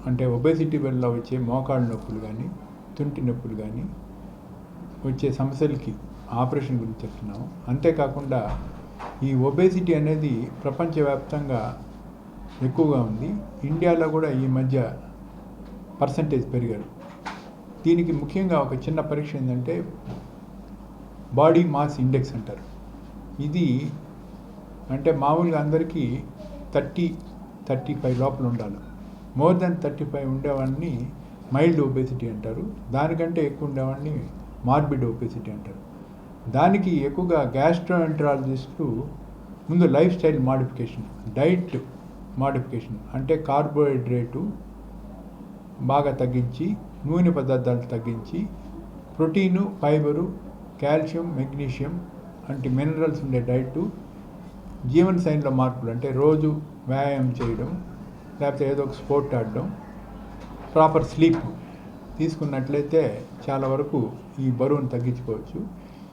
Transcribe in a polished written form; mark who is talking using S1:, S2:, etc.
S1: అంటే ఒబేసిటీ వల్ల వచ్చే మోకాళ్ళ నొప్పులు కానీ తుంటి నొప్పులు కానీ వచ్చే సమస్యలకి ఆపరేషన్ గురించి చెప్తున్నాము. అంతేకాకుండా ఈ ఒబేసిటీ అనేది ప్రపంచవ్యాప్తంగా ఎక్కువగా ఉంది. ఇండియాలో కూడా ఈ మధ్య పర్సంటేజ్ పెరిగారు. దీనికి ముఖ్యంగా ఒక చిన్న పరీక్ష ఏంటంటే బాడీ మాస్ ఇండెక్స్ అంటారు. ఇది అంటే మామూలుగా అందరికీ 30-35 లోపల ఉండాలి. మోర్ దెన్ 35 ఉండేవాడిని మైల్డ్ ఒబేసిటీ అంటారు. దానికంటే ఎక్కువ ఉండేవాడిని మార్బిడ్ ఒబేసిటీ అంటారు. దానికి ఎక్కువగా గ్యాస్ట్రోఎంటరాలజిస్టులు ముందు life style modification, diet modification అంటే కార్బోహైడ్రేటు బాగా తగ్గించి, నూనె పదార్థాలు తగ్గించి, ప్రోటీను, ఫైబరు, కాల్షియం, మెగ్నీషియం అంటే మినరల్స్ ఉండే డైటు, జీవన శైలిలో మార్పులు అంటే రోజు వ్యాయామం చేయడం, లేకపోతే ఏదో ఒక స్పోర్ట్ ఆడడం, ప్రాపర్ స్లీప్ తీసుకున్నట్లయితే చాలా వరకు ఈ బరువును తగ్గించుకోవచ్చు.